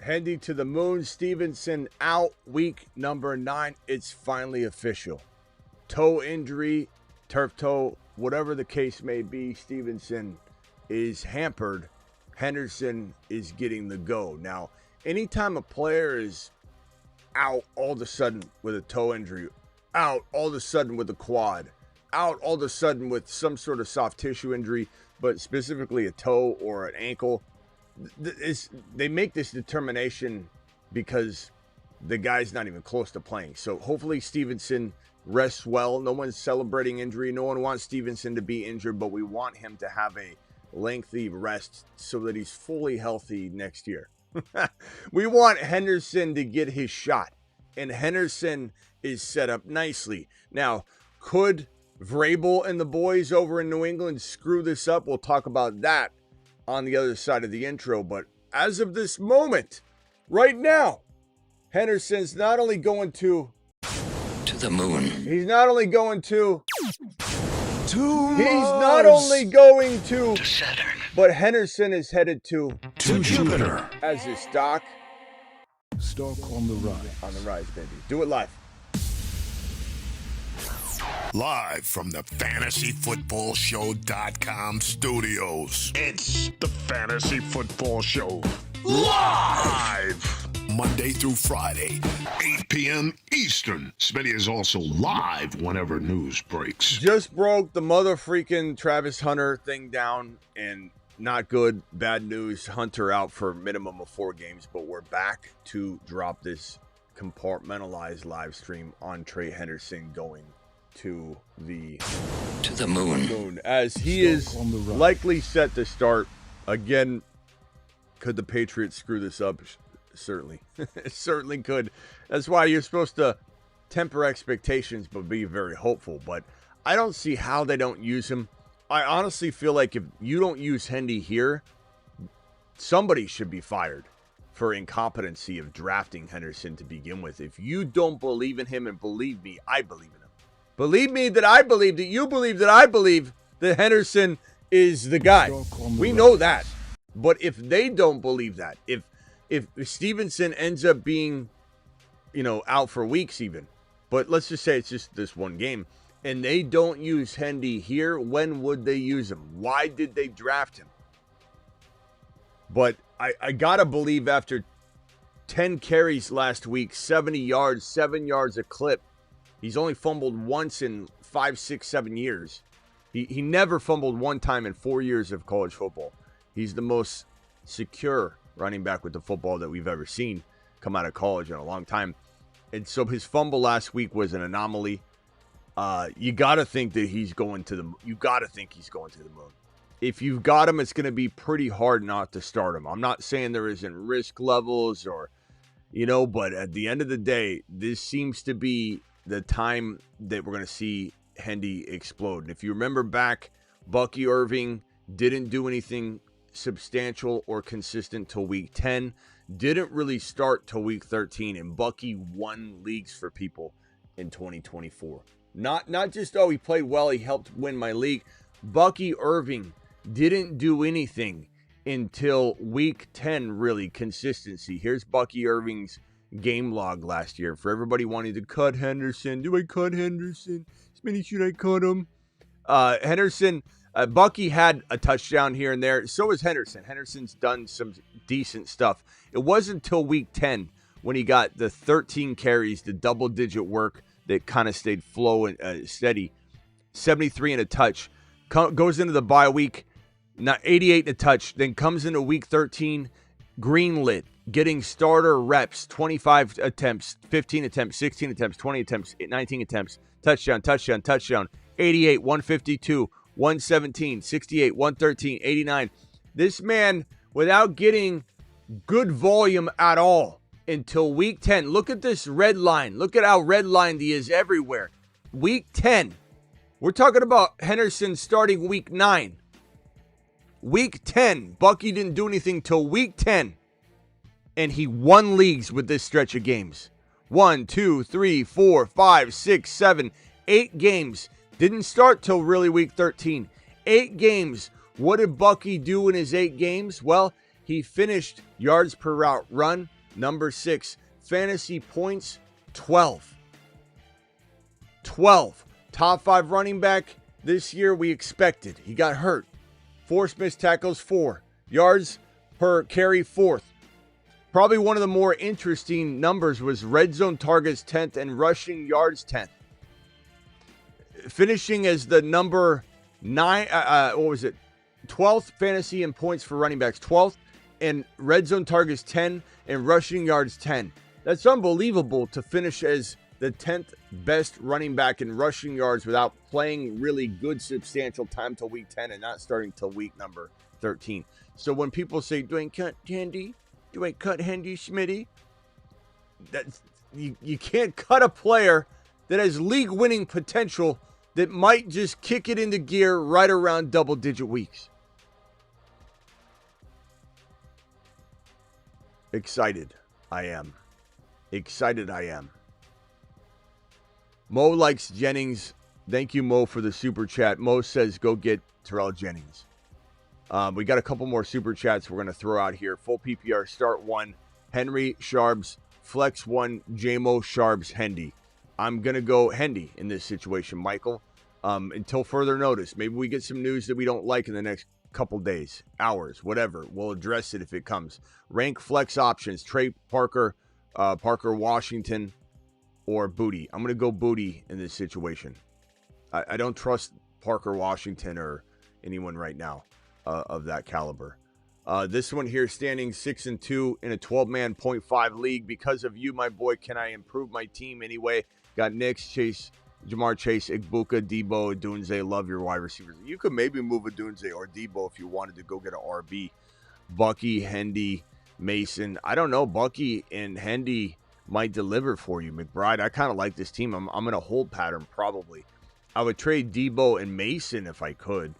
Hendy to the moon. Stevenson out week number 9. It's finally official. Toe injury, turf toe, whatever the case may be, Stevenson is hampered. Henderson is getting the go. Now, anytime a player is out all of a sudden with a toe injury, out all of a sudden with a quad, out all of a sudden with some sort of soft tissue injury, but specifically a toe or an ankle, they make this determination because the guy's not even close to playing. So hopefully Stevenson rests well. No one's celebrating injury. No one wants Stevenson to be injured, but we want him to have a lengthy rest so that he's fully healthy next year. We want Henderson to get his shot, and Henderson is set up nicely. Now, could Vrabel and the boys over in New England screw this up? We'll talk about that on the other side of the intro. But as of this moment, right now, Henderson's not only going to the moon. He's not only going to Mars. Not only going to Saturn. But Henderson is headed to Jupiter. As his stock on the rise. On the rise, baby. Do it live. Live from the FantasyFootballShow.com studios. It's the Fantasy Football Show. Live! Monday through Friday, 8 p.m. Eastern. Smitty is also live whenever news breaks. Just broke the mother freaking Travis Hunter thing down, and not good. Bad news. Hunter out for a minimum of 4 games, but we're back to drop this compartmentalized live stream on Trey Henderson going to the moon, as he is likely set to start again. Could the Patriots screw this up? Certainly. It certainly could. That's why you're supposed to temper expectations but be very hopeful. But I don't see how they don't use him. I honestly feel like if you don't use Hendy here, somebody should be fired for incompetency of drafting Henderson to begin with. If you don't believe in him, and believe me, I believe in him. Believe me that I believe that you believe that I believe that Henderson is the guy. We know that. But if they don't believe that, if Stevenson ends up being, out for weeks even, but let's just say it's just this one game, and they don't use Hendy here, when would they use him? Why did they draft him? But I got to believe after 10 carries last week, 70 yards, 7 yards a clip, he's only fumbled once in 5, 6, 7 years. He never fumbled one time in 4 years of college football. He's the most secure running back with the football that we've ever seen come out of college in a long time. And so his fumble last week was an anomaly. You got to think that he's going to the moon. If you've got him, it's going to be pretty hard not to start him. I'm not saying there isn't risk levels or, but at the end of the day, this seems to be the time that we're going to see Hendy explode. And if you remember back, Bucky Irving didn't do anything substantial or consistent till week 10, didn't really start till week 13, and Bucky won leagues for people in 2024. Not just, he played well, he helped win my league. Bucky Irving didn't do anything until week 10, really, consistency. Here's Bucky Irving's game log last year. For everybody wanting to cut Henderson, do I cut Henderson? Smitty, should I cut him? Henderson, Bucky had a touchdown here and there. So is Henderson. Henderson's done some decent stuff. It wasn't until week 10 when he got the 13 carries, the double-digit work that kind of stayed flow and steady. 73 and a touch. Goes into the bye week, 88 and a touch. Then comes into week 13, greenlit, getting starter reps, 25 attempts, 15 attempts, 16 attempts, 20 attempts, 19 attempts, touchdown, 88, 152, 117, 68, 113, 89. This man, without getting good volume at all until week 10. Look at this red line. Look at how redlined he is everywhere. Week 10. We're talking about Henderson starting week 9. Week 10. Bucky didn't do anything till week 10. And he won leagues with this stretch of games. 1, 2, 3, 4, 5, 6, 7, 8 games. Didn't start till really week 13. 8 games. What did Bucky do in his 8 games? Well, he finished yards per route run, Number 6, fantasy points, 12. 12. Top 5 running back this year we expected. He got hurt. Forced missed tackles, 4. Yards per carry, 4th. Probably one of the more interesting numbers was red zone targets, 10th, and rushing yards, 10th. Finishing as the number 9, 12th fantasy in points for running backs, 12th, and red zone targets, 10, and rushing yards, 10. That's unbelievable to finish as the 10th best running back in rushing yards without playing really good substantial time till week 10 and not starting till week number 13. So when people say, do I cut Hendy? Do I cut Hendy, Smitty? That's, you can't cut a player that has league-winning potential that might just kick it into gear right around double-digit weeks. Excited I am. Excited I am. Mo likes Jennings. Thank you, Mo, for the super chat. Mo says, go get Terrell Jennings. We got a couple more super chats we're going to throw out here. Full PPR, start 1, Henry, Sharps, flex 1, JMO, Sharps, Hendy. I'm going to go Hendy in this situation, Michael, until further notice. Maybe we get some news that we don't like in the next couple days, hours, whatever. We'll address it if it comes. Rank flex options, Trey Parker, Parker Washington, or Booty. I'm going to go Booty in this situation. I don't trust Parker Washington or anyone right now of that caliber. This one here, standing 6-2 in a 12-man 0.5 league. Because of you, my boy, can I improve my team anyway? Got Nix, Chase, Jamar Chase, Igbuka, Debo, Adunze. Love your wide receivers. You could maybe move Adunze or Debo if you wanted to go get an RB. Bucky, Hendy, Mason. I don't know. Bucky and Hendy might deliver for you. McBride, I kind of like this team. I'm in a hold pattern probably. I would trade Debo and Mason if I could.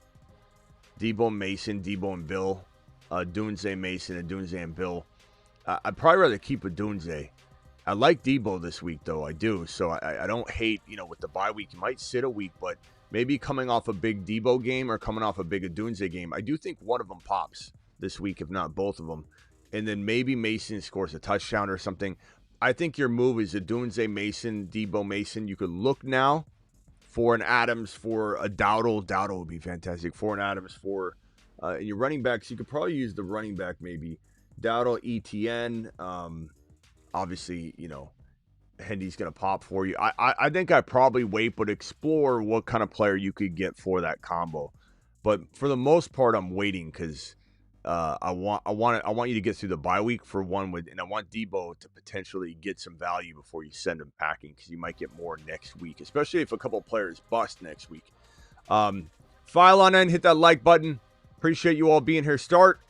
Debo, Mason, Debo and Bill. Dunze, Mason, Dunze and Bill. I'd probably rather keep Dunze. I like Debo this week, though. I do. So I don't hate, with the bye week. You might sit a week, but maybe coming off a big Debo game or coming off a big Dunze game, I do think one of them pops this week, if not both of them. And then maybe Mason scores a touchdown or something. I think your move is Dunze, Mason, Debo, Mason. You could look now for an Adams, for a Dowdle. Dowdle would be fantastic. For an Adams, for your running backs. You could probably use the running back maybe. Dowdle, ETN. Obviously, Hendy's going to pop for you. I think I probably wait, but explore what kind of player you could get for that combo. But for the most part, I'm waiting because I want you to get through the bye week for one and I want Debo to potentially get some value before you send him packing because you might get more next week, especially if a couple of players bust next week. File on in, hit that like button. Appreciate you all being here. Start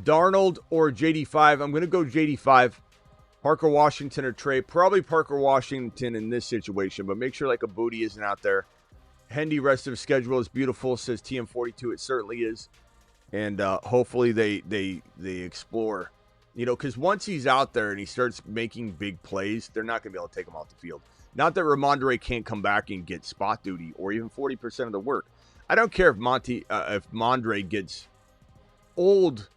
Darnold or JD5. I'm going to go JD5. Parker Washington or Trey. Probably Parker Washington in this situation, but make sure like a Booty isn't out there. Hendy rest of schedule is beautiful, says TM42. It certainly is. And hopefully they explore, because once he's out there and he starts making big plays, they're not going to be able to take him off the field. Not that Ramondre can't come back and get spot duty or even 40% of the work. I don't care if Mondre gets old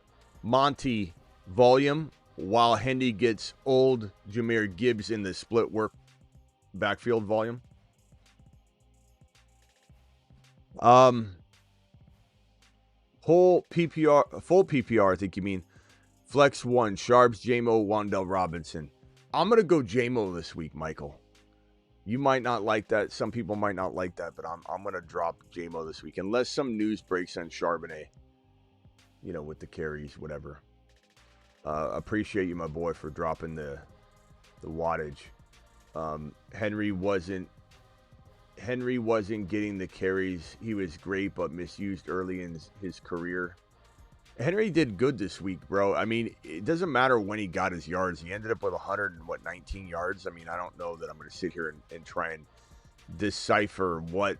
Monty volume while Hendy gets old Jahmyr Gibbs in the split work backfield volume. Full PPR, I think you mean. Flex 1, Sharps, JMO, Wan'Dale Robinson. I'm going to go JMO this week, Michael. You might not like that. Some people might not like that, but I'm going to drop JMO this week. Unless some news breaks on Charbonnet, with the carries, whatever. Appreciate you, my boy, for dropping the wattage. Henry wasn't getting the carries. He was great, but misused early in his career. Henry did good this week, bro. I mean, it doesn't matter when he got his yards. He ended up with 19 yards. I mean, I don't know that I'm going to sit here and try and decipher what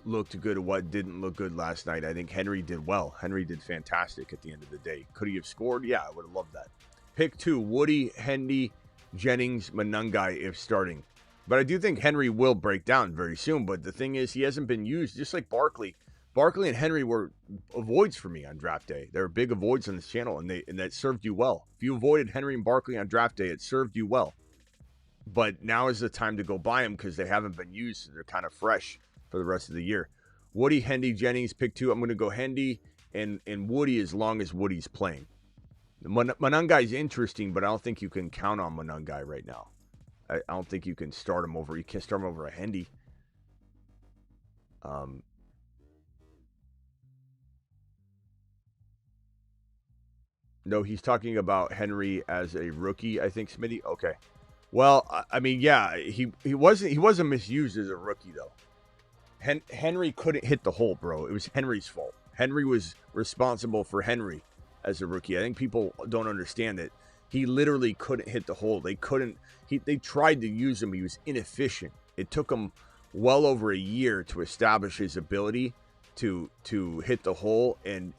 looked good and what didn't look good last night. I think Henry did well. Henry did fantastic at the end of the day. Could he have scored? Yeah, I would have loved that. Pick 2, Woody, Hendy, Jennings, Manungai if starting. But I do think Henry will break down very soon. But the thing is, he hasn't been used, just like Barkley. Barkley and Henry were avoids for me on draft day. They were big avoids on this channel, and that served you well. If you avoided Henry and Barkley on draft day, it served you well. But now is the time to go buy them because they haven't been used. So they're kind of fresh for the rest of the year. Woody, Hendy, Jennings, pick 2. I'm going to go Hendy and Woody as long as Woody's playing. Monungai is interesting, but I don't think you can count on Monungai right now. I don't think you can start him over. You can't start him over a Hendy. No, he's talking about Henry as a rookie, I think, Smitty. Okay. Well, I mean, yeah, he wasn't misused as a rookie, though. Henry couldn't hit the hole, bro. It was Henry's fault. Henry was responsible for Henry as a rookie. I think people don't understand that he literally couldn't hit the hole. They tried to use him. He was inefficient. It took him well over a year to establish his ability to hit the hole, and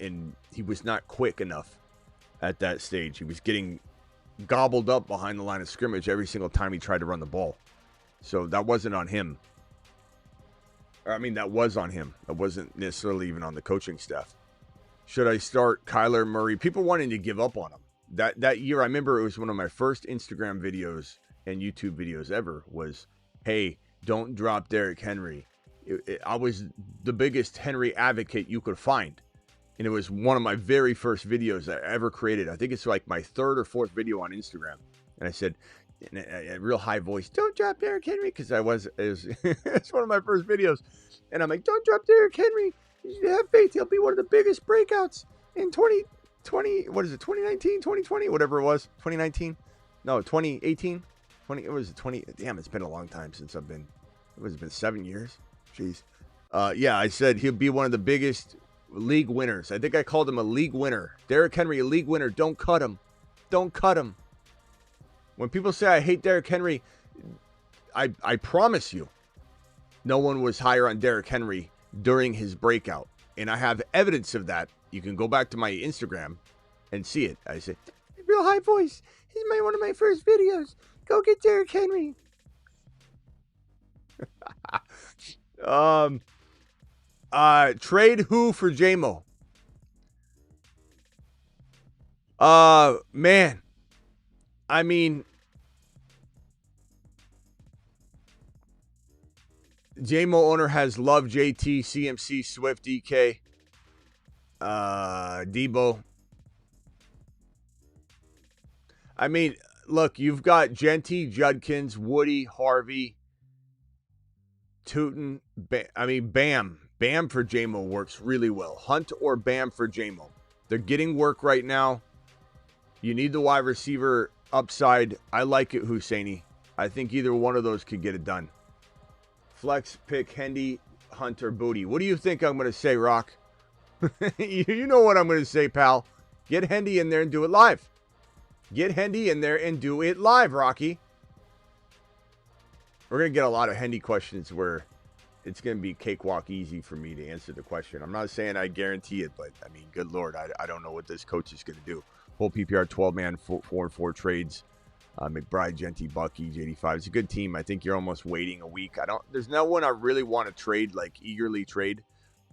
he was not quick enough at that stage. He was getting gobbled up behind the line of scrimmage every single time he tried to run the ball. So that wasn't on him. I mean, that was on him. That wasn't necessarily even on the coaching staff. Should I start Kyler Murray? People wanting to give up on him. That year, I remember it was one of my first Instagram videos and YouTube videos ever was, hey, don't drop Derrick Henry. I was the biggest Henry advocate you could find. And it was one of my very first videos I ever created. I think it's like my 3rd or 4th video on Instagram. And I said, in a real high voice, don't drop Derrick Henry, because it's one of my first videos. And I'm like, don't drop Derrick Henry. You have faith. He'll be one of the biggest breakouts in 2020. What is it? 2019, 2020, whatever it was. 2019? No, 2018. It was 20. Damn, it's been a long time since I've been. It's been 7 years. Jeez. Yeah, I said he'll be one of the biggest league winners. I think I called him a league winner. Derrick Henry, a league winner. Don't cut him. Don't cut him. When people say I hate Derrick Henry, I promise you, no one was higher on Derrick Henry during his breakout. And I have evidence of that. You can go back to my Instagram and see it. I said, real high voice. He's one of my first videos. Go get Derrick Henry. Trade who for JMO? Man. I mean, JMO owner has Love, JT, CMC, Swift, DK, Debo. I mean, look, you've got Genty, Judkins, Woody, Harvey, Tootin. Bam. Bam for JMO works really well. Hunt or Bam for JMO. They're getting work right now. You need the wide receiver upside. I like it, Husseini. I think either one of those could get it done. Flex, pick, Hendy, Hunt, or Booty. What do you think I'm going to say, Rock? You know what I'm going to say, pal. Get Hendy in there and do it live. Get Hendy in there and do it live, Rocky. We're going to get a lot of Hendy questions where it's going to be cakewalk easy for me to answer the question. I'm not saying I guarantee it, but, I mean, good Lord, I don't know what this coach is going to do. Full PPR, 12-man, 4-4 trades. McBride, Genty, Bucky, JD5. It's a good team. I think you're almost waiting a week. There's no one I really want to trade, like eagerly trade.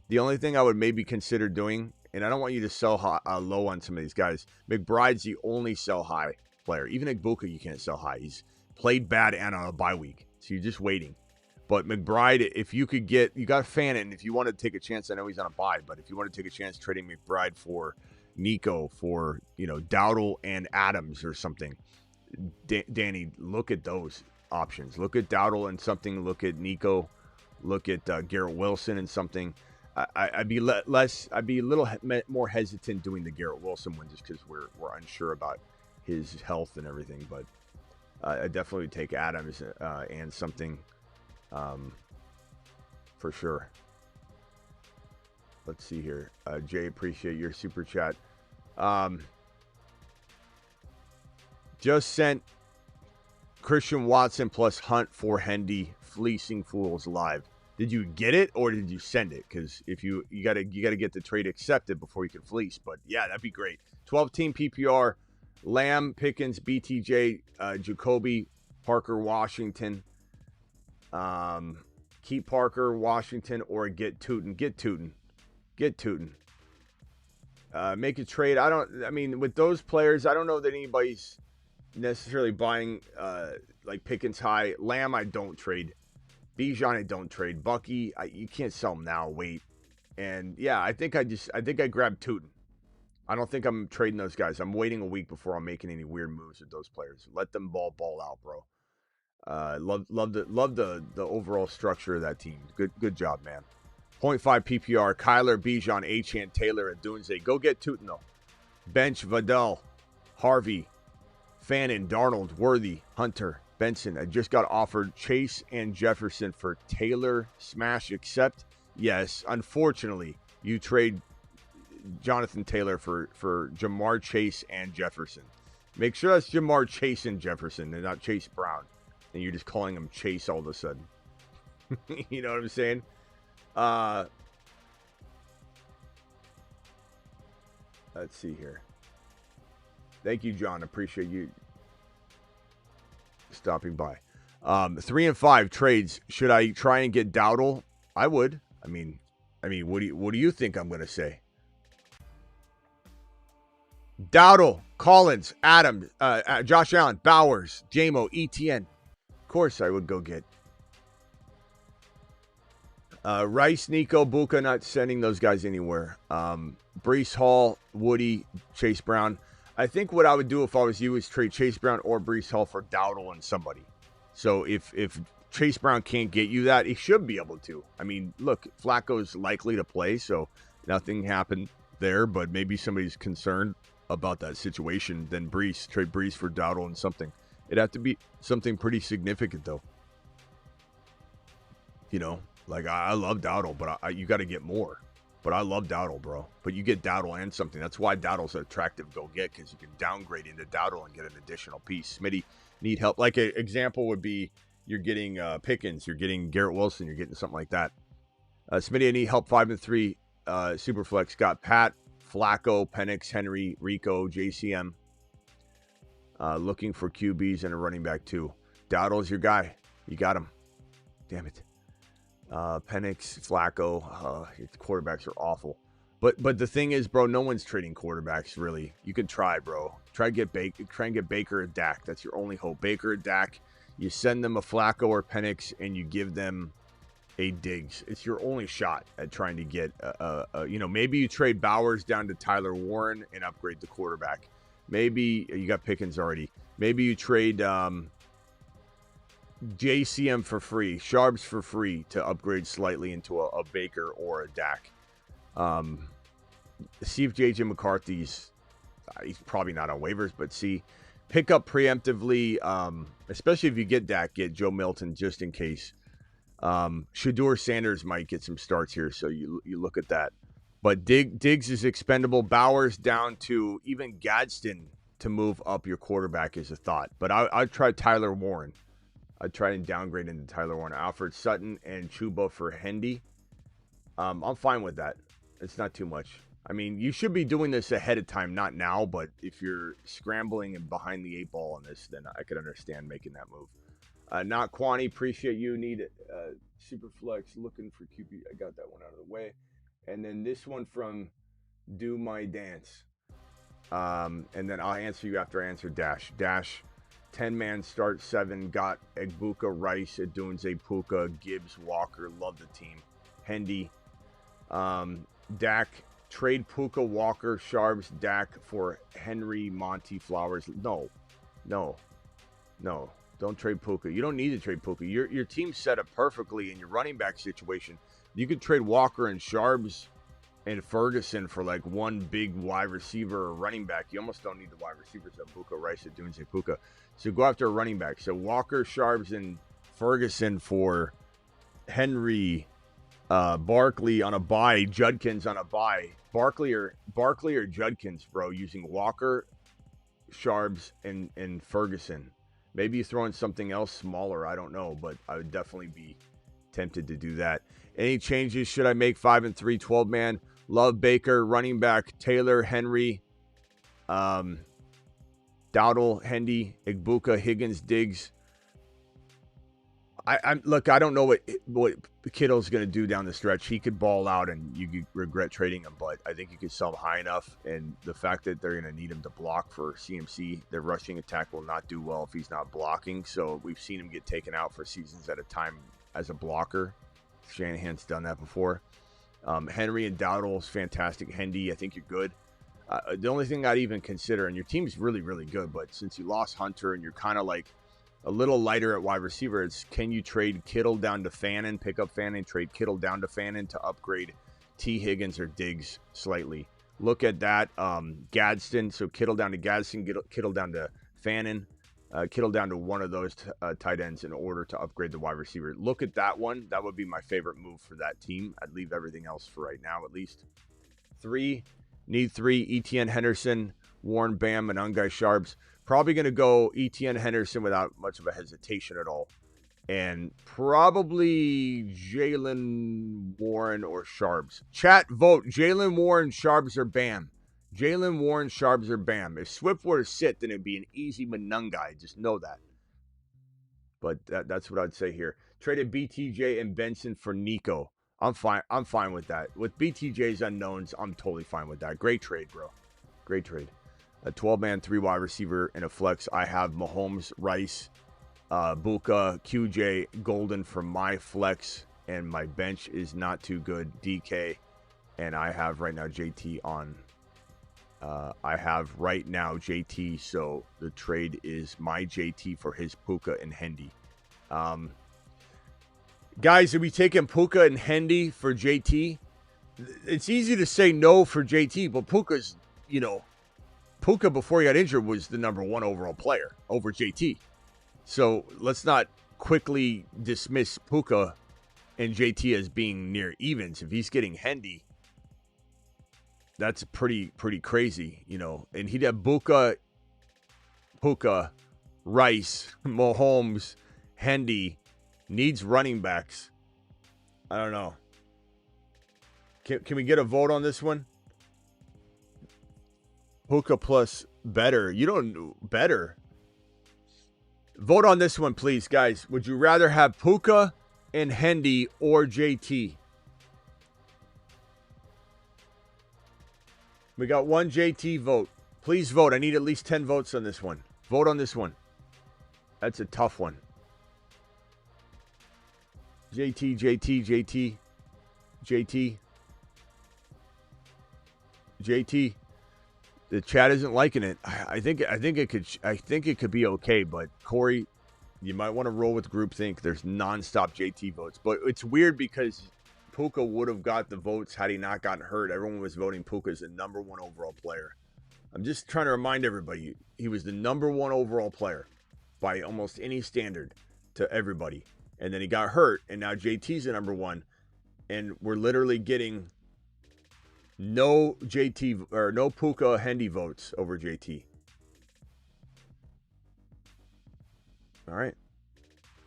The only thing I would maybe consider doing, and I don't want you to sell low on some of these guys. McBride's the only sell high player. Even Igbuka, you can't sell high. He's played bad and on a bye week. So you're just waiting. But McBride, if you could get, you got Fannin. If you want to take a chance, I know he's on a bye, but if you want to take a chance trading McBride for Nico, for, Dowdle and Adams or something, Danny, look at those options. Look at Dowdle and something. Look at Nico. Look at Garrett Wilson and something. I'd be a little more hesitant doing the Garrett Wilson one just because we're unsure about his health and everything. But I definitely would take Adams and something for sure. Let's see here. Jay, appreciate your super chat. Just sent Christian Watson plus Hunt for Hendy fleecing fools live. Did you get it or did you send it? Because if you gotta get the trade accepted before you can fleece. But yeah, that'd be great. 12-team PPR: Lamb, Pickens, BTJ, Jacoby, Parker, Washington. Keep Parker, Washington, or get Tootin. Get Tootin. Get Tootin. Make a trade. I mean, with those players, I don't know that anybody's necessarily buying like Pickens high. Lamb, I don't trade. Bijan, I don't trade. Bucky, you can't sell him now. Wait. And yeah, I think I grabbed Tootin. I don't think I'm trading those guys. I'm waiting a week before I'm making any weird moves with those players. Let them ball out, bro. Love the overall structure of that team. Good job, man. 0.5 PPR, Kyler, Bijan, Achane, Taylor, and Dunze. Go get Tootin, though. Bench, Vidal, Harvey, Fannin, Darnold, Worthy, Hunter, Benson. I just got offered Chase and Jefferson for Taylor. Smash, accept? Yes. Unfortunately, you trade Jonathan Taylor for Jamar Chase and Jefferson. Make sure that's Jamar Chase and Jefferson and not Chase Brown. And you're just calling him Chase all of a sudden. You know what I'm saying? Let's see here. Thank you, John. Appreciate you stopping by. 3 and 5 trades. Should I try and get Dowdle? I would. I mean, what do you think I'm gonna say? Dowdle, Collins, Adams, Josh Allen, Bowers, Jamo, ETN. Of course, I would go get Rice, Nico, Buka. Not sending those guys anywhere. Breece Hall, Woody, Chase Brown. I think what I would do if I was you is trade Chase Brown or Breece Hall for Dowdle and somebody. So if Chase Brown can't get you that, he should be able to. I mean, look, Flacco's likely to play, so nothing happened there, but maybe somebody's concerned about that situation. Then trade Breece for Dowdle and something. It'd have to be something pretty significant, though. You know, like I love Dowdle, but you got to get more. But I love Dowdle, bro. But you get Dowdle and something. That's why Dowdle's an attractive go get, because you can downgrade into Dowdle and get an additional piece. Smitty, need help. Like an example would be you're getting Pickens, you're getting Garrett Wilson, you're getting something like that. Smitty, I need help. 5 and 3 Superflex. Got Pat, Flacco, Penix, Henry, Rico, JCM. Looking for QBs and a running back too. Dowdle's your guy. You got him. Damn it. Penix, Flacco, your quarterbacks are awful. But the thing is, bro, no one's trading quarterbacks, really. You can try, bro. Try and get Baker or Dak. That's your only hope. Baker or Dak. You send them a Flacco or Penix, and you give them a Diggs. It's your only shot at trying to get, maybe you trade Bowers down to Tyler Warren and upgrade the quarterback. Maybe you got Pickens already. Maybe you trade JCM for free, Sharps for free to upgrade slightly into a Baker or a Dak. See if JJ McCarthy's, he's probably not on waivers, but pick up preemptively, especially if you get Dak, get Joe Milton just in case. Shedeur Sanders might get some starts here, so you look at that. But Diggs is expendable. Bowers down to even Gadsden to move up your quarterback is a thought. But I'd try Tyler Warren. I'd try and downgrade into Tyler Warren. Alfred Sutton and Chuba for Hendy. I'm fine with that. It's not too much. I mean, you should be doing this ahead of time, not now. But if you're scrambling and behind the 8 ball on this, then I could understand making that move. Not Quani, appreciate you. Need Superflex, looking for QB. I got that one out of the way. And then this one from Do My Dance. And then I'll answer you after I answer Dash. Dash, 10-man start 7. Got Egbuka, Rice, Adunze, Puka, Gibbs, Walker. Love the team. Hendy. Dak, trade Puka, Walker, Sharps, Dak for Henry, Monty, Flowers. No. Don't trade Puka. You don't need to trade Puka. Your team's set up perfectly in your running back situation. You could trade Walker and Sharps and Ferguson for like one big wide receiver or running back. You almost don't need the wide receivers of Puka, Rice, Adunze, Puka. So go after a running back. So Walker, Sharps, and Ferguson for Henry, Barkley on a bye, Judkins on a bye. Barkley or Judkins, bro, using Walker, Sharps, and Ferguson. Maybe you throw in something else smaller. I don't know, but I would definitely be tempted to do that. Any changes should I make? 5 and 3, 12-man. Love Baker, running back, Taylor, Henry, Dowdle, Hendy, Egbuka, Higgins, Diggs. Look, I don't know what Kittle's going to do down the stretch. He could ball out, and you could regret trading him. But I think you could sell him high enough, and the fact that they're going to need him to block for CMC, their rushing attack will not do well if he's not blocking. So we've seen him get taken out for seasons at a time as a blocker. Shanahan's done that before. Henry and Dowdle's fantastic. Hendy, I think you're good. The only thing I'd even consider, and your team's really, really good, but since you lost Hunter and you're kind of like a little lighter at wide receiver, it's can you trade Kittle down to Fannin, pick up Fannin, trade Kittle down to Fannin to upgrade T. Higgins or Diggs slightly. Look at that. Gadsden, so Kittle down to Gadsden, Kittle down to Fannin, Kittle down to one of those tight ends in order to upgrade the wide receiver. Look at that one. That would be my favorite move for that team. I'd leave everything else for right now at least. Need three, Etienne Henderson, Warren Bam, and Ungai Sharps. Probably going to go Etienne Henderson without much of a hesitation at all. And probably Jalen Warren or Sharps. Chat, vote. Jalen Warren, Sharps, or Bam. Jalen Warren, Sharps, or Bam. If Swift were to sit, then it'd be an easy Monungai. Just know that. But that's what I'd say here. Traded BTJ and Benson for Nico. I'm fine with that. With BTJ's unknowns, I'm totally fine with that. Great trade, bro. Great trade. A 12-man, 3-wide receiver, and a flex. I have Mahomes, Rice, Buka, QJ, Golden for my flex, and my bench is not too good. DK, and I have right now JT on. I have right now JT, so the trade is my JT for his Puka and Hendy. Guys, are we taking Puka and Hendy for JT? It's easy to say no for JT, but Puka's, Puka, before he got injured, was the number 1 overall player over JT. So let's not quickly dismiss Puka and JT as being near evens. If he's getting Hendy, that's pretty crazy, And he'd have Puka, Rice, Mahomes, Hendy, needs running backs. I don't know. Can we get a vote on this one? Puka plus better. You don't better. Vote on this one, please, guys. Would you rather have Puka and Hendy or JT? We got one JT vote. Please vote. I need at least 10 votes on this one. Vote on this one. That's a tough one. JT. The chat isn't liking it. I think it could be okay, but Corey, you might want to roll with groupthink. There's nonstop JT votes, but it's weird because Puka would have got the votes had he not gotten hurt. Everyone was voting Puka as the number 1 overall player. I'm just trying to remind everybody he was the number 1 overall player by almost any standard to everybody, and then he got hurt, and now JT's the number 1, and we're literally getting no JT or no Puka Hendy votes over JT. All right.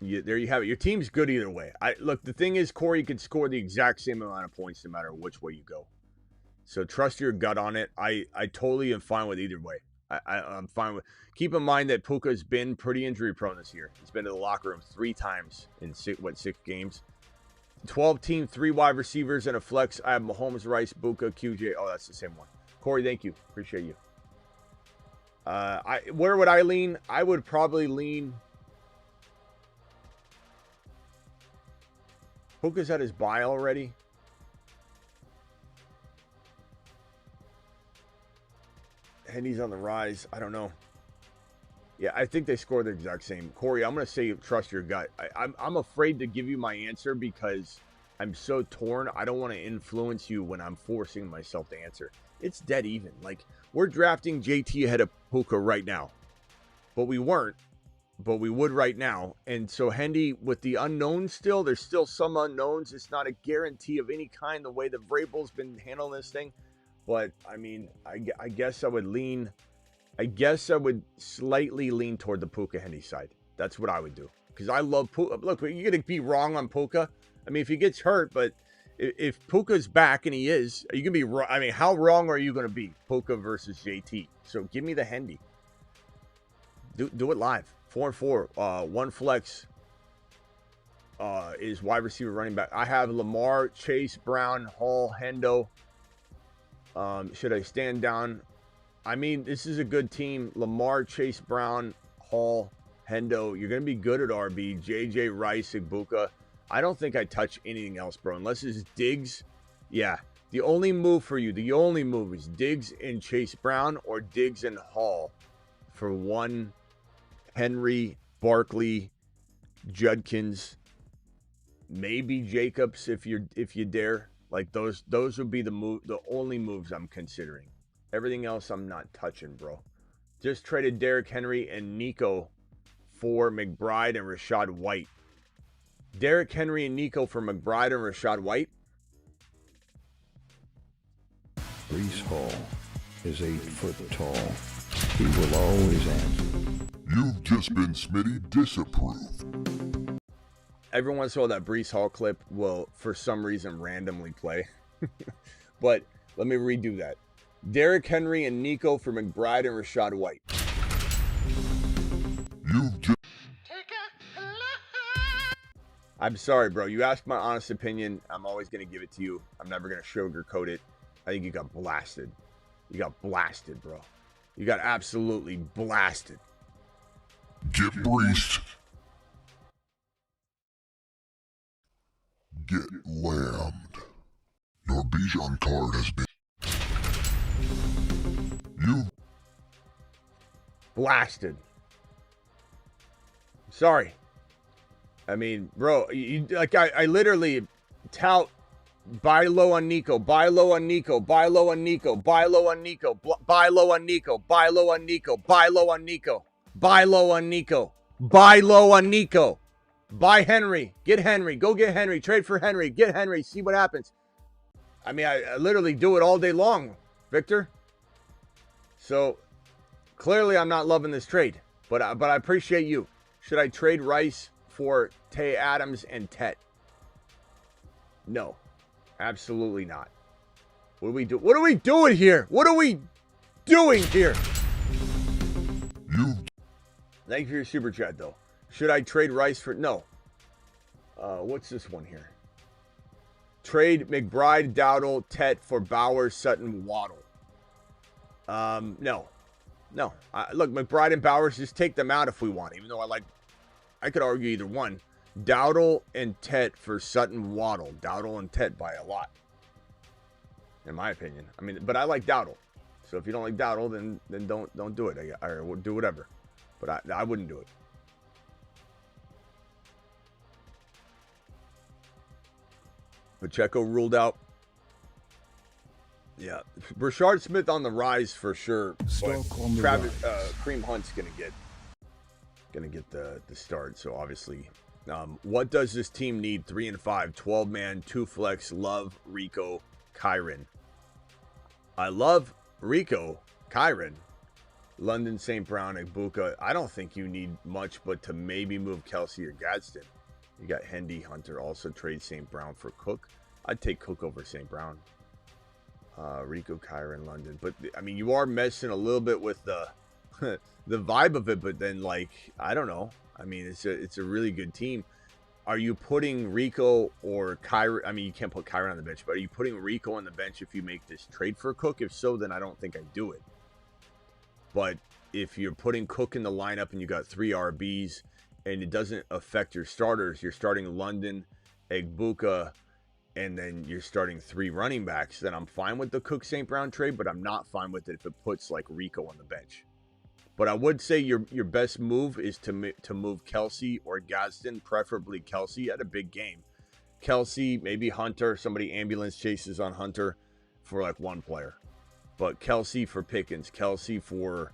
There you have it. Your team's good either way. Look, the thing is, Corey could score the exact same amount of points no matter which way you go. So trust your gut on it. I totally am fine with either way. I'm fine with. Keep in mind that Puka's been pretty injury prone this year. He's been to the locker room 3 times in 6 games. 12-team, 3 wide receivers, and a flex. I have Mahomes, Rice, Buka, QJ. Oh, that's the same one. Corey, thank you. Appreciate you. Where would I lean? I would probably lean. Puka's at his bye already. Hendy's on the rise. I don't know. Yeah, I think they scored the exact same. Corey, I'm going to say trust your gut. I'm afraid to give you my answer because I'm so torn. I don't want to influence you when I'm forcing myself to answer. It's dead even. Like, we're drafting JT ahead of Puka right now. But we weren't. But we would right now. And so Hendy, with the unknowns still, there's still some unknowns. It's not a guarantee of any kind the way that Vrabel's been handling this thing. But, I mean, I guess I would lean... I guess I would slightly lean toward the Puka Hendy side. That's what I would do. Because I love Puka. Look, you're going to be wrong on Puka. I mean, if he gets hurt, but if Puka's back, and he is, are you going to be wrong? I mean, how wrong are you going to be? Puka versus JT. So give me the Hendy. Do it live. 4-4. 1 flex. is wide receiver, running back. I have Lamar, Chase, Brown, Hall, Hendo. Should I stand down? I mean, this is a good team. Lamar, Chase, Brown, Hall, Hendo. You're going to be good at RB. JJ, Rice, Igbuka. I don't think I touch anything else, bro. Unless it's Diggs. Yeah. The only move for you, the only move is Diggs and Chase Brown or Diggs and Hall for one Henry, Barkley, Judkins, maybe Jacobs if you dare. Like those would be the only moves I'm considering. Everything else I'm not touching, bro. Just traded Derrick Henry and Nico for McBride and Rashad White. Derrick Henry and Nico for McBride and Rashad White. Brees Hall is 8 foot tall. He will always answer. You've just been Smitty disapproved. Every once in a while, that Brees Hall clip will, for some reason, randomly play. But let me redo that. Derrick Henry and Nico for McBride and Rashad White. You've just... I'm sorry, bro. You asked my honest opinion. I'm always going to give it to you. I'm never going to sugarcoat it. I think you got blasted. You got blasted, bro. You got absolutely blasted. Get breached. Get lambed. Your Bijan card has been... You... Blasted. Sorry. I mean, bro, I literally tout buy low on Nico, buy low on Nico, buy low on Nico, buy low on Nico, buy low on Nico, buy low on Nico, buy low on Nico, buy low on Nico, buy low on Nico, buy Henry, get Henry, go get Henry, trade for Henry, get Henry, see what happens. I mean, I literally do it all day long, Victor. So clearly I'm not loving this trade, but I appreciate you. Should I trade Rice for Tay Adams and Tet? No, absolutely not. What do we do? What are we doing here? What are we doing here? Thank you for your super chat, though. Should I trade Rice for... No. What's this one here? Trade McBride, Dowdle, Tet for Bowers, Sutton, Waddle. No. No. Look, McBride and Bowers, just take them out if we want. Even though I could argue either one. Dowdle and Tet for Sutton, Waddle. Dowdle and Tet by a lot, in my opinion. I mean, but I like Dowdle. So if you don't like Dowdle, then don't do it. Or do whatever. But I wouldn't do it. Pacheco ruled out. Yeah, Brashard Smith on the rise for sure. But Travis Kareem Hunt's gonna get the start. So obviously, what does this team need? 3 and 5, 12-man, 2 flex. Love Rico, Kyron. I love Rico, Kyron, London, St. Brown, Igbuka. I don't think you need much, but to maybe move Kelsey or Gadsden. You got Hendy, Hunter. Also trade St. Brown for Cook. I'd take Cook over St. Brown. Rico, Kyron, London. But I mean, you are messing a little bit with the the vibe of it. But then, like, I don't know. I mean, it's a really good team. Are you putting Rico or Kyron? I mean, you can't put Kyron on the bench, but are you putting Rico on the bench if you make this trade for Cook? If so, then I don't think I do it. But if you're putting Cook in the lineup and you got 3 RBs and it doesn't affect your starters, you're starting London, Igbuka, and then you're starting 3 running backs, then I'm fine with the Cook St. Brown trade, but I'm not fine with it if it puts like Rico on the bench. But I would say your best move is to move Kelsey or Gadsden, preferably Kelsey at a big game. Kelsey, maybe Hunter, somebody ambulance chases on Hunter for like 1 player. But Kelsey for Pickens, Kelsey for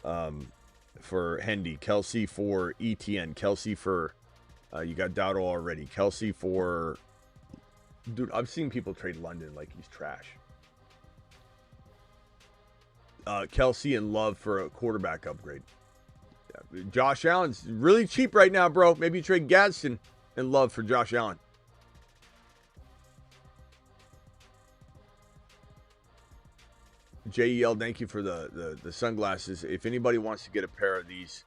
Hendy, Kelsey for ETN, Kelsey for you got Dowdle already, Kelsey for... Dude, I've seen people trade London like he's trash. Kelsey and Love for a quarterback upgrade. Yeah, Josh Allen's really cheap right now, bro. Maybe you trade Gadsden and Love for Josh Allen. JEL, thank you for the sunglasses. If anybody wants to get a pair of these,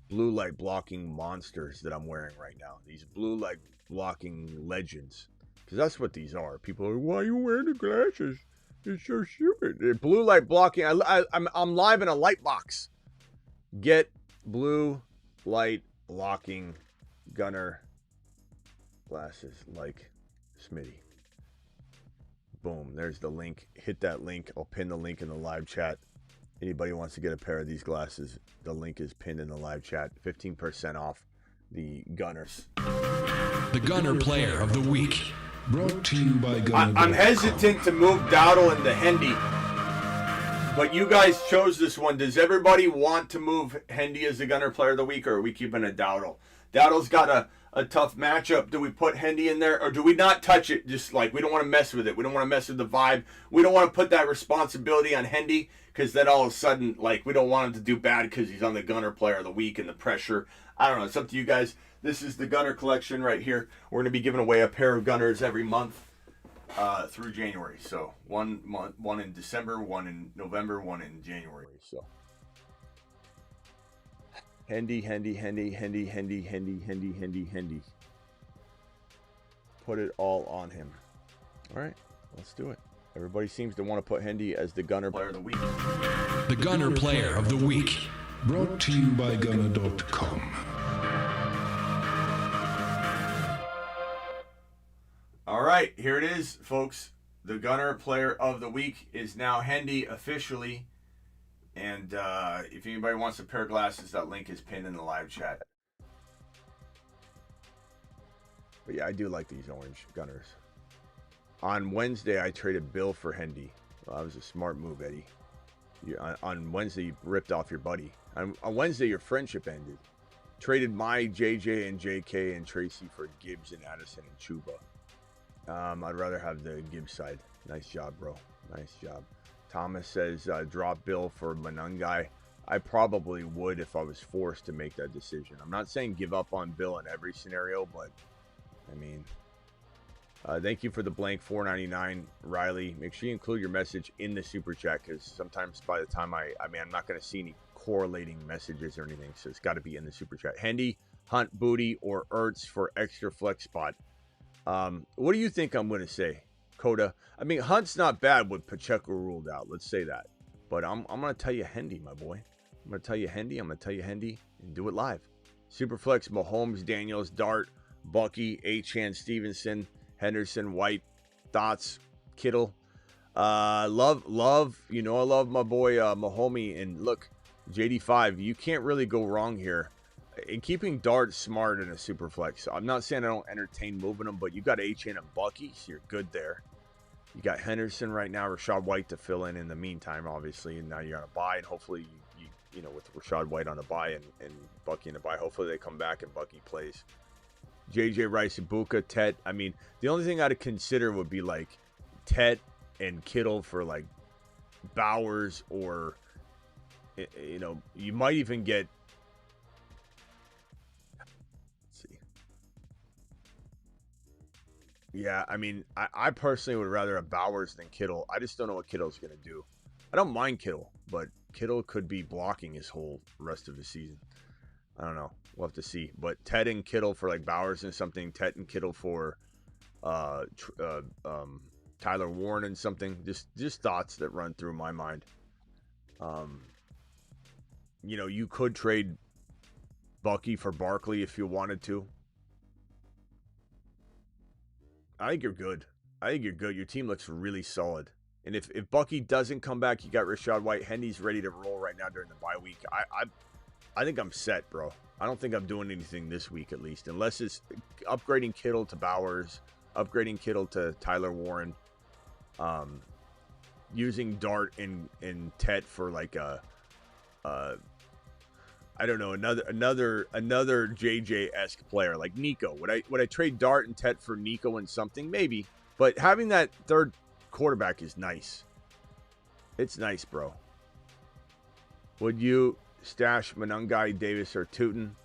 blue light blocking monsters that I'm wearing right now. These blue light blocking legends. Because that's what these are. People are, why are you wearing the glasses? It's so stupid. They're blue light blocking. I'm live in a light box. Get blue light blocking gunner glasses like Smitty. Boom. There's the link. Hit that link. I'll pin the link in the live chat. Anybody wants to get a pair of these glasses, the link is pinned in the live chat. 15% off the Gunners. The Gunner Player of the Week. Brought to you by Gunner. I'm hesitant to move Dowdle into Hendy, but you guys chose this one. Does everybody want to move Hendy as the Gunner Player of the Week, or are we keeping a Dowdle? Dowdle's got a tough matchup. Do we put Hendy in there, or do we not touch it? Just like, we don't want to mess with it. We don't want to mess with the vibe. We don't want to put that responsibility on Hendy, because then all of a sudden, like, we don't want him to do bad because he's on the Gunner Player of the Week and the pressure. I don't know. It's up to you guys. This is the Gunner collection right here. We're going to be giving away a pair of Gunners every month through January. So one in December, one in November, one in January. So Hendy. Put it all on him. All right, let's do it. Everybody seems to want to put Hendy as the Gunner Player of the Week. The Gunner Player of the Week. Brought to you by Gunner.com. All right, here it is, folks. The Gunner Player of the Week is now Hendy officially. And if anybody wants a pair of glasses, that link is pinned in the live chat. But yeah, I do like these orange Gunners. On Wednesday, I traded Bill for Hendy. Well, that was a smart move, Eddie. On Wednesday, you ripped off your buddy. On Wednesday, your friendship ended. Traded my JJ and JK and Tracy for Gibbs and Addison and Chuba. I'd rather have the Gibbs side. Nice job, bro. Nice job. Thomas says, drop Bill for Manungai. I probably would if I was forced to make that decision. I'm not saying give up on Bill in every scenario, but, I mean... thank you for the blank $4.99, Riley. Make sure you include your message in the super chat, because sometimes by the time I'm not going to see any correlating messages or anything, so it's got to be in the super chat. Hendy, Hunt, Booty, or Ertz for extra flex spot. What do you think I'm going to say, Coda? I mean, Hunt's not bad with Pacheco ruled out. Let's say that. But I'm going to tell you Hendy, my boy. I'm going to tell you Hendy. I'm going to tell you Hendy and do it live. Superflex, Mahomes, Daniels, Dart, Bucky, Achane, Stevenson, Henderson, White, Thoughts, Kittle. Love. You know I love my boy Mahomey. And look, JD5, you can't really go wrong here. In keeping Dart smart in a super flex. I'm not saying I don't entertain moving them, but you got Achane and Bucky, so you're good there. You got Henderson right now, Rashad White to fill in the meantime, obviously, and now you're on a bye, and hopefully you know, with Rashad White on a bye and Bucky in a bye, hopefully they come back and Bucky plays. JJ Rice, Ibuka, Tet. I mean, the only thing I'd consider would be like Tet and Kittle for like Bowers, or you know, you might even get. Let's see. Yeah, I mean, I personally would rather have Bowers than Kittle. I just don't know what Kittle's going to do. I don't mind Kittle, but Kittle could be blocking his whole rest of the season. I don't know. We'll have to see. But Ted and Kittle for like Bowers and something. Ted and Kittle for Tyler Warren and something. Just thoughts that run through my mind. You know, you could trade Bucky for Barkley if you wanted to. I think you're good. Your team looks really solid. And if Bucky doesn't come back, you got Rashad White. Hendy's ready to roll right now during the bye week. I think I'm set, bro. I don't think I'm doing anything this week, at least. Unless it's upgrading Kittle to Bowers, upgrading Kittle to Tyler Warren, using Dart and Tet for like a I don't know, another JJ-esque player like Nico. Would I trade Dart and Tet for Nico and something? Maybe. But having that third quarterback is nice. It's nice, bro. Would you stash Manungai, Davis, or Tootin?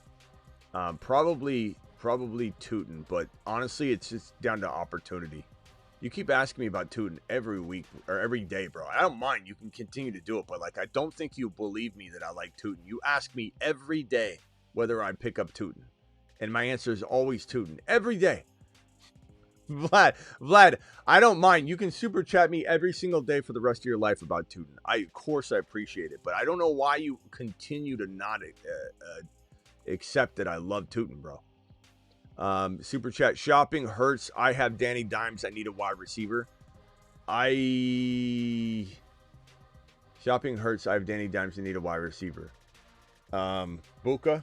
Probably Tootin, but honestly, it's just down to opportunity. You keep asking me about Tootin every week or every day, bro. I don't mind. You can continue to do it, but like, I don't think you believe me that I like Tootin. You ask me every day whether I pick up Tootin. And my answer is always Tootin. Every day. Vlad, I don't mind. You can super chat me every single day for the rest of your life about Tootin. Of course, I appreciate it. But I don't know why you continue to not accept that I love Tootin, bro. Super chat. Shopping hurts. I have Danny Dimes. I need a wide receiver. Shopping hurts. I have Danny Dimes. I need a wide receiver. Buka,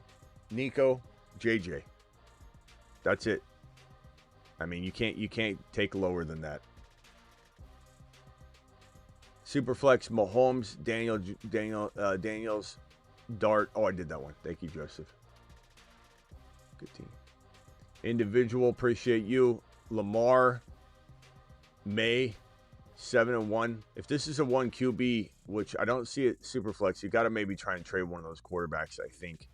Nico, JJ. That's it. I mean, you can't take lower than that. Superflex, Mahomes, Daniels, Dart. Oh, I did that one. Thank you, Joseph. Good team. Individual, appreciate you. Lamar, May, 7-1. If this is a 1 QB, which I don't see it Superflex, you got to maybe try and trade one of those quarterbacks, I think.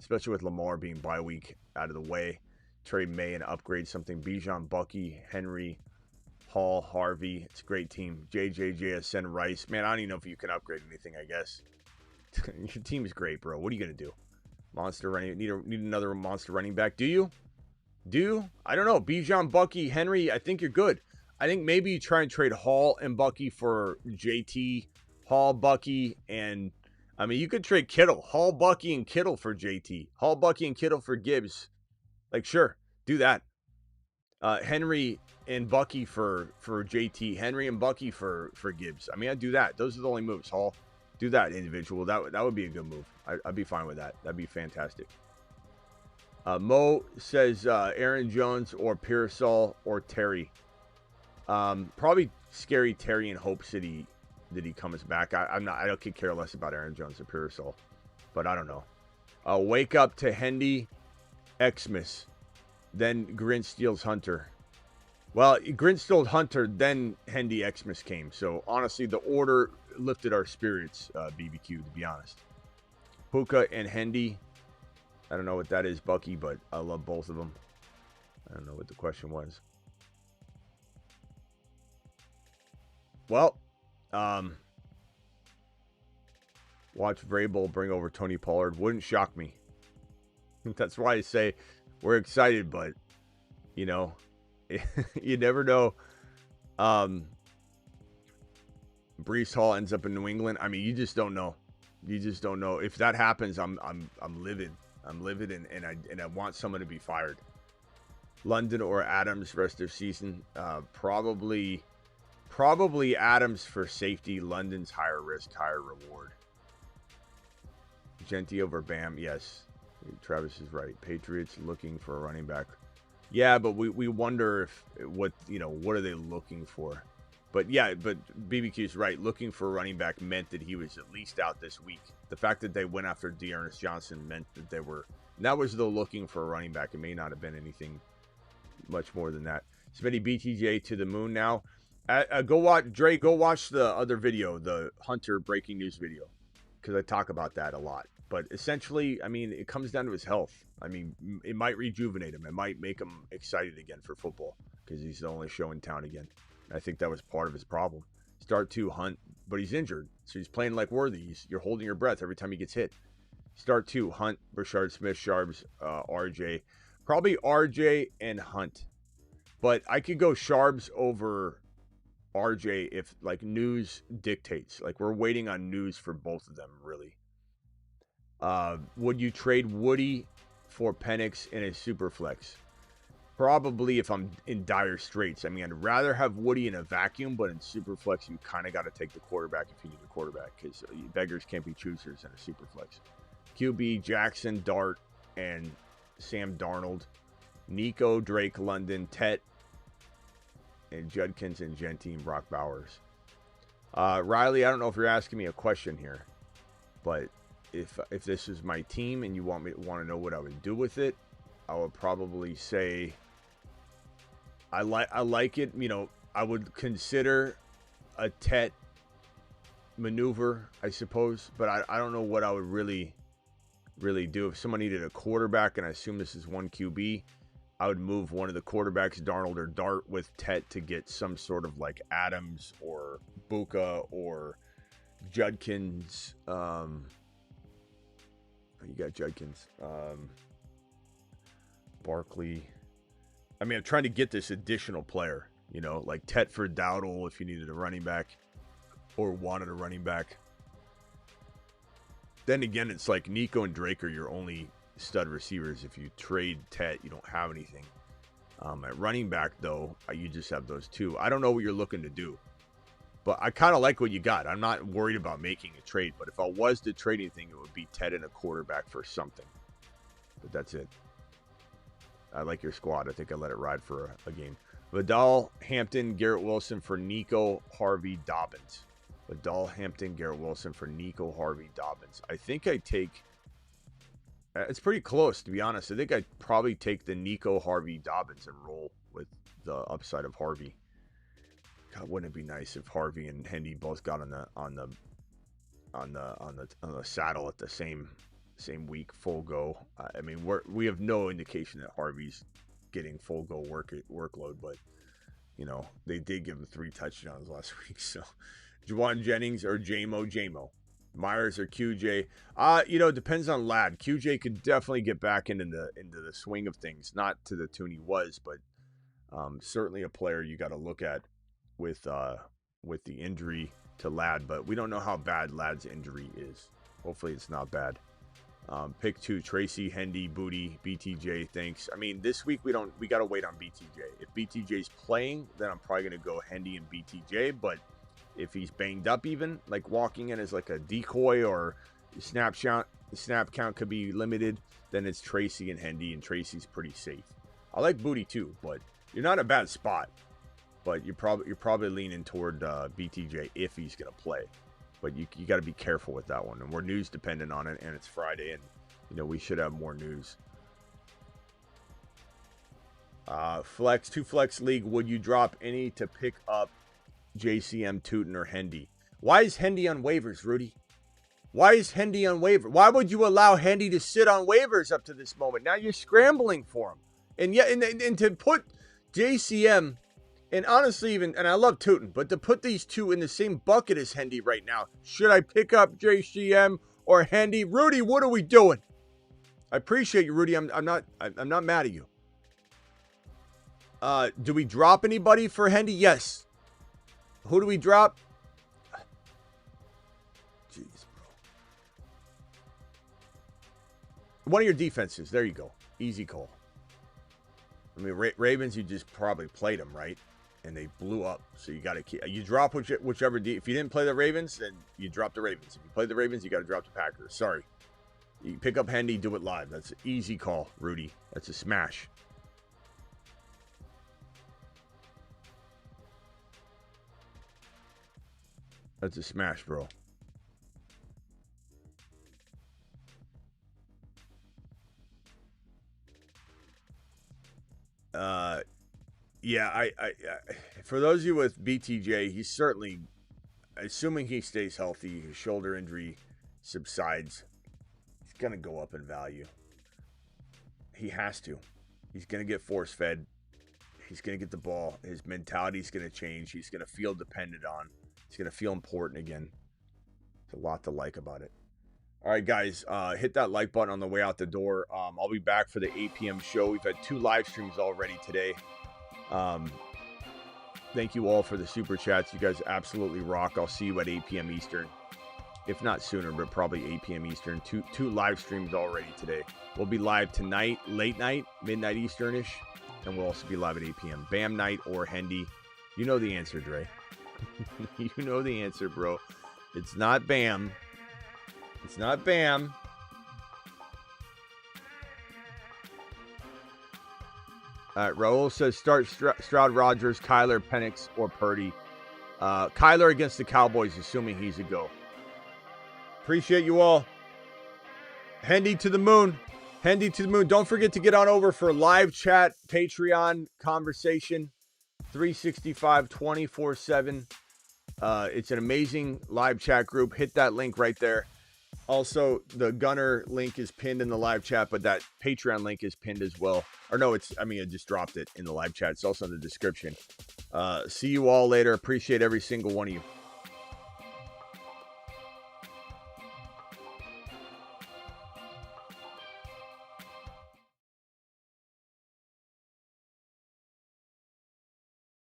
Especially with Lamar being bye week out of the way. Trade May and upgrade something. Bijan, Bucky, Henry, Hall, Harvey. It's a great team. JJ, JSN, Rice. Man, I don't even know if you can upgrade anything, I guess. Your team is great, bro. What are you going to do? Monster running. Need another monster running back. Do you? I don't know. Bijan, Bucky, Henry. I think you're good. I think maybe you try and trade Hall and Bucky for JT. Hall, Bucky, and... I mean, you could trade Kittle. Hall, Bucky, and Kittle for JT. Hall, Bucky, and Kittle for Gibbs. Like, sure, do that. Henry and Bucky for JT. Henry and Bucky for Gibbs. I mean, I'd do that. Those are the only moves. Hall, do that individual. That would be a good move. I'd be fine with that. That'd be fantastic. Mo says Aaron Jones or Pearsall or Terry. Probably scary Terry and hope City that he comes back. I don't care less about Aaron Jones or Pearsall, but I don't know. Wake up to Hendy. Xmas, then Grin steals Hunter. Well, Grin stole Hunter, then Hendy Xmas came. So, honestly, the order lifted our spirits, BBQ, to be honest. Puka and Hendy. I don't know what that is, Bucky, but I love both of them. I don't know what the question was. Well, watch Vrabel bring over Tony Pollard. Wouldn't shock me. That's why I say we're excited, but, you know, you never know. Breece Hall ends up in New England. I mean, you just don't know. You just don't know. If that happens, I'm livid. I'm livid, and I want someone to be fired. London or Adams rest of season. Probably Adams for safety. London's higher risk, higher reward. Genty over Bam, yes. Travis is right. Patriots looking for a running back. Yeah, but we wonder what are they looking for? But yeah, but BBQ's right. Looking for a running back meant that he was at least out this week. The fact that they went after Dearness Johnson meant that that was the looking for a running back. It may not have been anything much more than that. Smitty BTJ to the moon now. Go watch the other video, the Hunter breaking news video, because I talk about that a lot. But essentially, I mean, it comes down to his health. I mean, it might rejuvenate him. It might make him excited again for football because he's the only show in town again. And I think that was part of his problem. Start 2, Hunt, but he's injured. So he's playing like Worthy. You're holding your breath every time he gets hit. Start 2, Hunt, Brashard Smith, Sharps, RJ. Probably RJ and Hunt. But I could go Sharps over RJ if, like, news dictates. Like, we're waiting on news for both of them, really. Would you trade Woody for Penix in a Superflex? Probably if I'm in dire straits. I mean, I'd rather have Woody in a vacuum, but in Superflex, you kind of got to take the quarterback if you need a quarterback because beggars can't be choosers in a Superflex. QB, Jackson, Dart, and Sam Darnold. Nico, Drake, London, Tet, and Judkins, and Genty, and Brock Bowers. Riley, I don't know if you're asking me a question here, but if this is my team and you want to know what I would do with it, I would probably say I like it. You know, I would consider a Tet maneuver, I suppose, but I don't know what I would really do. If someone needed a quarterback, and I assume this is 1 QB, I would move one of the quarterbacks, Darnold or Dart, with Tet to get some sort of like Adams or Buka or Judkins You got Judkins. Barkley. I mean, I'm trying to get this additional player, you know, like Tetford, Dowdle if you needed a running back or wanted a running back. Then again, it's like Nico and Drake are your only stud receivers. If you trade Tet, you don't have anything. At running back, though, you just have those two. I don't know what you're looking to do, but I kind of like what you got. I'm not worried about making a trade, but if I was to trade anything, it would be Tet and a quarterback for something. But that's it. I like your squad. I think I let it ride for a game. Vidal, Hampton, Garrett Wilson for Nico, Harvey, Dobbins. Vidal, Hampton, Garrett Wilson for Nico, Harvey, Dobbins. I think I take... It's pretty close, to be honest. I think I'd probably take the Nico, Harvey, Dobbins and roll with the upside of Harvey. God, wouldn't it be nice if Harvey and Hendy both got on the saddle at the same week, full go. I mean, we have no indication that Harvey's getting full go workload, but you know they did give him 3 touchdowns last week. So, Juwan Jennings or JMO. Myers or QJ. You know, it depends on Ladd. QJ could definitely get back into the swing of things. Not to the tune he was, but certainly a player you got to look at with the injury to Ladd. But we don't know how bad Ladd's injury is. Hopefully it's not bad. Pick 2, Tracy, Hendy, Booty, BTJ, thanks. I mean, this week we got to wait on BTJ. If BTJ's playing, then I'm probably going to go Hendy and BTJ, but if he's banged up even, like walking in as like a decoy or snap count could be limited, then it's Tracy and Hendy, and Tracy's pretty safe. I like Booty too, but you're not in a bad spot. But you're probably leaning toward BTJ if he's going to play. But you got to be careful with that one. And we're news dependent on it, and it's Friday, and you know we should have more news. Flex, 2-flex league, would you drop any to pick up JCM, Tootin, or Hendy? Why is Hendy on waivers, Rudy? Why is Hendy on waivers? Why would you allow Hendy to sit on waivers up to this moment? Now you're scrambling for him. And yet, and to put JCM, and honestly, and I love Tootin, but to put these two in the same bucket as Hendy right now, should I pick up JCM or Hendy? Rudy, what are we doing? I appreciate you, Rudy. I'm not mad at you. Do we drop anybody for Hendy? Yes. Who do we drop? Jeez, bro. One of your defenses. There you go. Easy call. I mean, Ravens, you just probably played them, right? And they blew up. So you got to keep. You drop whichever. If you didn't play the Ravens, then you drop the Ravens. If you play the Ravens, you got to drop the Packers. Sorry. You pick up Hendy, do it live. That's an easy call, Rudy. That's a smash. That's a smash, bro. Yeah, I for those of you with BTJ, he's certainly, assuming he stays healthy, his shoulder injury subsides, he's going to go up in value. He has to. He's going to get force fed. He's going to get the ball. His mentality's going to change. He's going to feel dependent on. He's going to feel important again. There's a lot to like about it. All right, guys, hit that like button on the way out the door. I'll be back for the 8 p.m. show. We've had 2 live streams already today. Thank you all for the super chats. You guys absolutely rock. I'll see you at 8 p.m. Eastern. If not sooner, but probably 8 p.m. Eastern. Two live streams already today. We'll be live tonight, late night, midnight Easternish. And we'll also be live at 8 p.m. Bam Night or Hendy. You know the answer, Dre. You know the answer, bro. It's not Bam. It's not Bam. All right, Raul says start Stroud, Rodgers, Kyler, Penix, or Purdy. Kyler against the Cowboys, assuming he's a go. Appreciate you all. Hendy to the moon. Hendy to the moon. Don't forget to get on over for live chat, Patreon conversation, 365, 24/7. It's an amazing live chat group. Hit that link right there. Also, the Gunner link is pinned in the live chat, but that Patreon link is pinned as well. Or no, I just dropped it in the live chat. It's also in the description. See you all later. Appreciate every single one of you.